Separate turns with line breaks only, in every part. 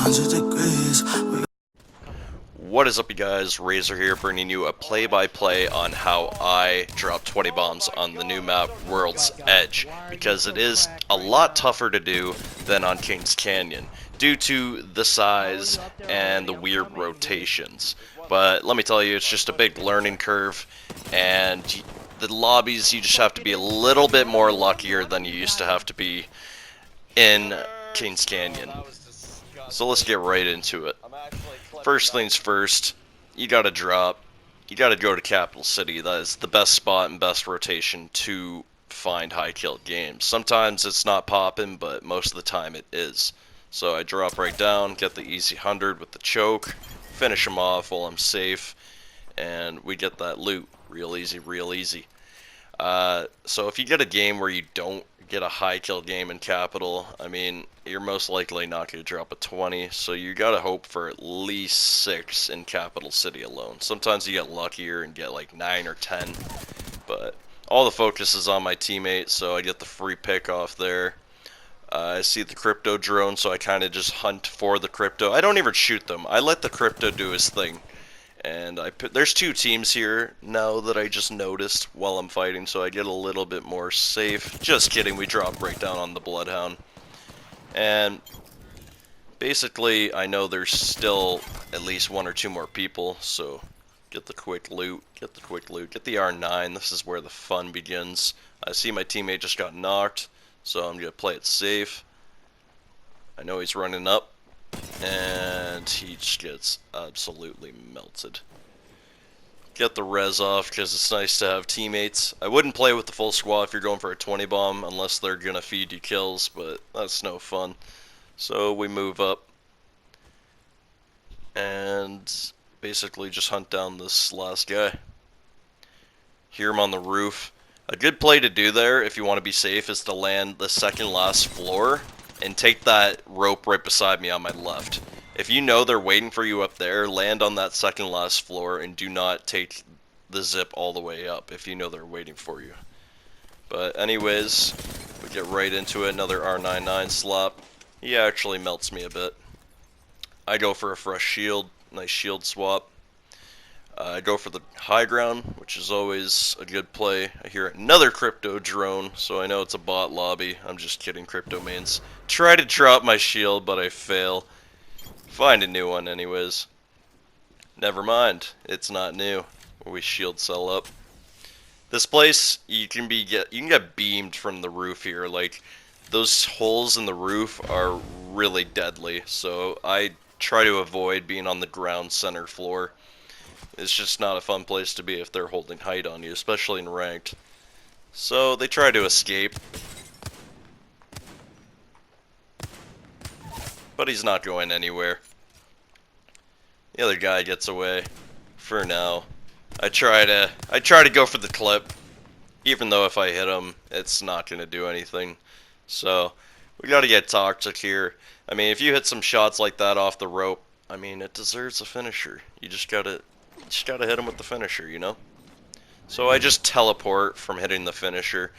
100 degrees.
What is up, you guys? Razor here, bringing you a play-by-play on how I drop 20 bombs on the new map, World's Edge, because it is a lot tougher to do than on Kings Canyon, due to the size and the weird rotations. But let me tell you, it's just a big learning curve, and the lobbies, you just have to be a little bit more luckier than you used to have to be in Kings Canyon. So let's get right into it. First things first, you gotta drop. You gotta go to Capital City. That is the best spot and best rotation to find high kill games. Sometimes it's not popping, but most of the time it is. So I drop right down, get the easy 100 with the choke, finish him off while I'm safe, and we get that loot. Real easy, real easy. So if you get a game where you don't get a high kill game in Capital, I mean, you're most likely not going to drop a 20, so you got to hope for at least 6 in Capital City alone. Sometimes you get luckier and get like 9 or 10, but all the focus is on my teammate, so I get the free pick off there. I see the crypto drone, so I kind of just hunt for the crypto. I don't even shoot them. I let the crypto do his thing. And there's 2 teams here now that I just noticed while I'm fighting, so I get a little bit more safe. Just kidding, we drop right down on the Bloodhound. And basically, I know there's still at least 1 or 2 more people, so get the quick loot, get the quick loot, get the R9. This is where the fun begins. I see my teammate just got knocked, so I'm going to play it safe. I know he's running up. And he just gets absolutely melted. Get the res off because it's nice to have teammates. I wouldn't play with the full squad if you're going for a 20 bomb unless they're gonna feed you kills, but that's no fun. So we move up and basically just hunt down this last guy. Hear him on the roof. A good play to do there if you want to be safe is to land the second last floor and take that rope right beside me on my left. If you know they're waiting for you up there, land on that second last floor and do not take the zip all the way up if you know they're waiting for you. But anyways, we get right into it. Another R99 slap. He actually melts me a bit. I go for a fresh shield. Nice shield swap. I go for the high ground, which is always a good play. I hear another crypto drone, so I know it's a bot lobby. I'm just kidding, crypto mains. Try to drop my shield, but I fail. Find a new one anyways. Never mind, it's not new. We shield cell up. This place, you can get beamed from the roof here. Like, those holes in the roof are really deadly, so I try to avoid being on the ground center floor. It's just not a fun place to be if they're holding height on you, especially in ranked. So they try to escape. But he's not going anywhere. The other guy gets away. For now. I try to go for the clip. Even though if I hit him, it's not going to do anything. So, we gotta get toxic here. I mean, if you hit some shots like that off the rope, I mean, it deserves a finisher. You just gotta hit him with the finisher, you know? So I just teleport from hitting the finisher,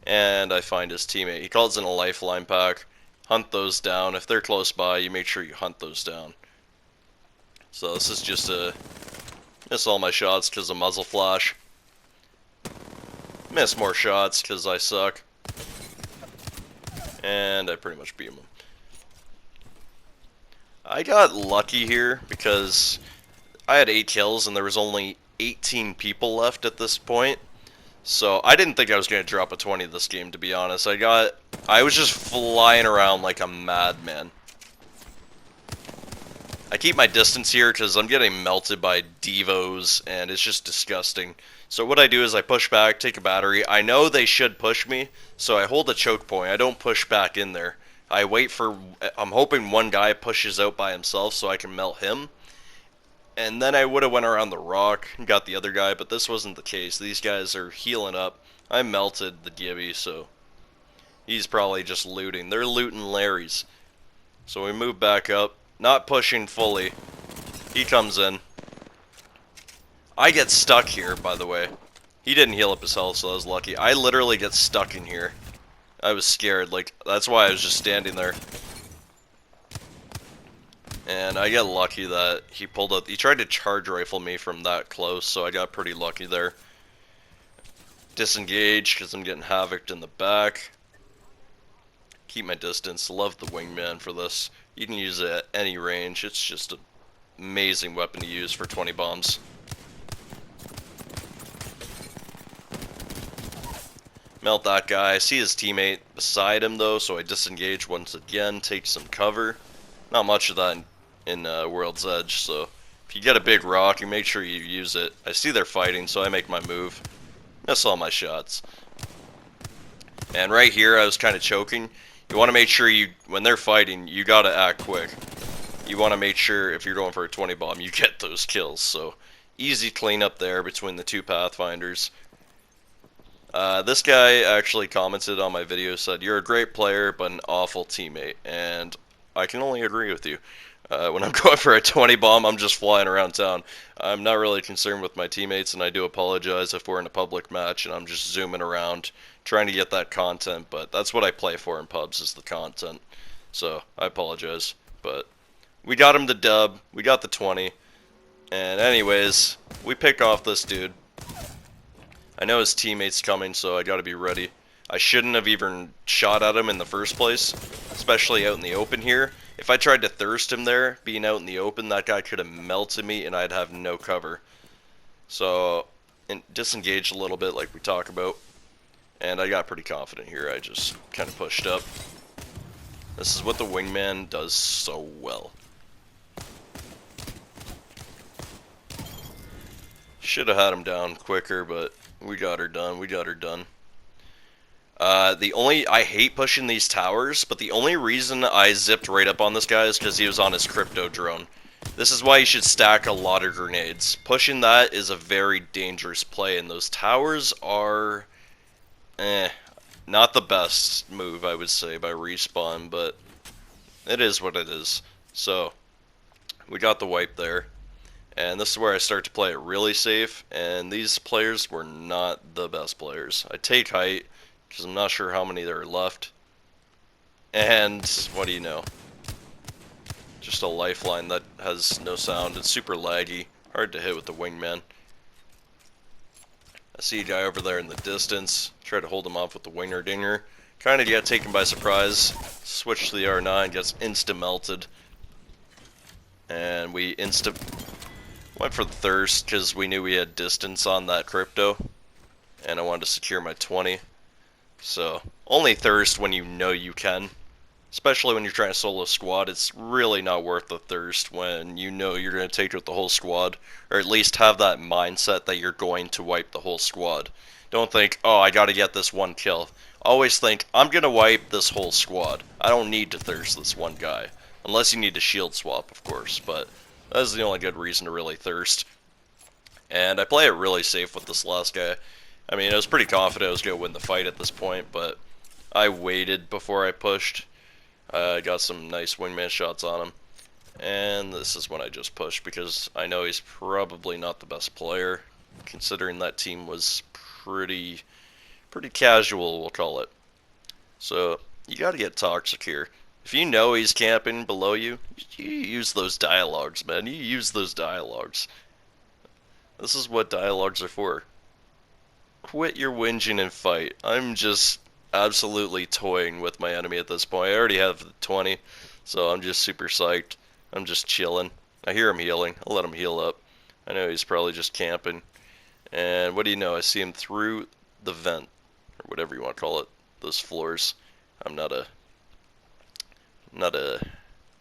and I find his teammate. He calls in a lifeline pack. Hunt those down. If they're close by, you make sure you hunt those down. So this is just miss all my shots because of muzzle flash. Miss more shots because I suck. And I pretty much beat him. I got lucky here because I had 8 kills and there was only 18 people left at this point. So I didn't think I was going to drop a 20 this game, to be honest. I was just flying around like a madman. I keep my distance here because I'm getting melted by Devos and it's just disgusting. So what I do is I push back, take a battery. I know they should push me, so I hold a choke point. I don't push back in there. I wait for, I'm hoping one guy pushes out by himself so I can melt him. And then I would have went around the rock and got the other guy, but this wasn't the case. These guys are healing up. I melted the Gibby, so he's probably just looting. They're looting Larry's. So we move back up, not pushing fully. He comes in. I get stuck here, by the way. He didn't heal up his health, so I was lucky. I literally get stuck in here. I was scared, like, that's why I was just standing there. And I get lucky that he tried to charge rifle me from that close, so I got pretty lucky there. Disengage, because I'm getting havocked in the back. Keep my distance. Love the wingman for this. You can use it at any range. It's just an amazing weapon to use for 20 bombs. Melt that guy. I see his teammate beside him though, so I disengage once again, take some cover. Not much of that in World's Edge, so if you get a big rock, you make sure you use it. I see they're fighting, so I make my move. Miss all my shots. And right here, I was kind of choking. You want to make sure when they're fighting, you gotta act quick. You want to make sure if you're going for a 20 bomb, you get those kills. So easy cleanup there between the two Pathfinders. This guy actually commented on my video, said, "You're a great player, but an awful teammate." And I can only agree with you. When I'm going for a 20 bomb, I'm just flying around town. I'm not really concerned with my teammates, and I do apologize if we're in a public match and I'm just zooming around trying to get that content, but that's what I play for in pubs, is the content. So I apologize, but we got him the dub, we got the 20, and anyways, we pick off this dude. I know his teammate's coming, so I gotta be ready. I shouldn't have even shot at him in the first place, especially out in the open here. If I tried to thirst him there, being out in the open, that guy could have melted me and I'd have no cover. So, disengage a little bit like we talk about. And I got pretty confident here, I just kind of pushed up. This is what the wingman does so well. Should have had him down quicker, but we got her done, we got her done. I hate pushing these towers, but the only reason I zipped right up on this guy is because he was on his crypto drone. This is why you should stack a lot of grenades. Pushing that is a very dangerous play, and those towers are, not the best move, I would say, by Respawn, but it is what it is. So, we got the wipe there. And this is where I start to play it really safe, and these players were not the best players. I take height, because I'm not sure how many there are left. And, what do you know? Just a lifeline that has no sound. It's super laggy, hard to hit with the wingman. I see a guy over there in the distance. Try to hold him off with the winger dinger. Kind of get taken by surprise. Switch to the R9, gets insta-melted. And we went for the thirst because we knew we had distance on that crypto. And I wanted to secure my 20. So, only thirst when you know you can. Especially when you're trying to solo squad, it's really not worth the thirst when you know you're going to take out the whole squad. Or at least have that mindset that you're going to wipe the whole squad. Don't think, oh, I got to get this one kill. Always think, I'm going to wipe this whole squad. I don't need to thirst this one guy. Unless you need to shield swap, of course. But that's the only good reason to really thirst. And I play it really safe with this last guy. I mean, I was pretty confident I was going to win the fight at this point, but I waited before I pushed. I got some nice wingman shots on him. And this is when I just pushed, because I know he's probably not the best player, considering that team was pretty casual, we'll call it. So, you gotta get toxic here. If you know he's camping below you, you use those dialogues, man. You use those dialogues. This is what dialogues are for. Quit your whinging and fight. I'm just absolutely toying with my enemy at this point. I already have the 20, so I'm just super psyched. I'm just chilling. I hear him healing. I'll let him heal up. I know he's probably just camping. And what do you know? I see him through the vent, or whatever you want to call it. Those floors. I'm not a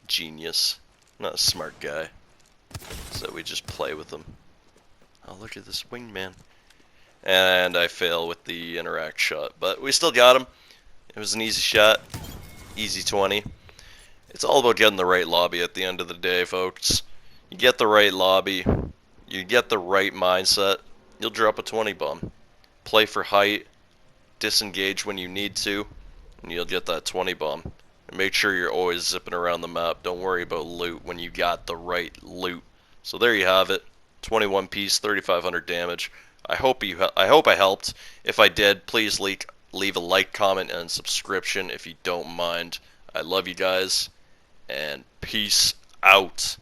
genius. I'm not a smart guy. So we just play with him. Oh, look at this wingman. And I fail with the interact shot, but we still got him. It was an easy shot, easy 20. It's all about getting the right lobby at the end of the day, folks. You get the right lobby, you get the right mindset, you'll drop a 20 bomb. Play for height, disengage when you need to, and you'll get that 20 bomb. And make sure you're always zipping around the map. Don't worry about loot when you got the right loot. So there you have it. 21 piece, 3,500 damage. I hope I helped. If I did, please leave a like, comment, and subscription if you don't mind. I love you guys, and peace out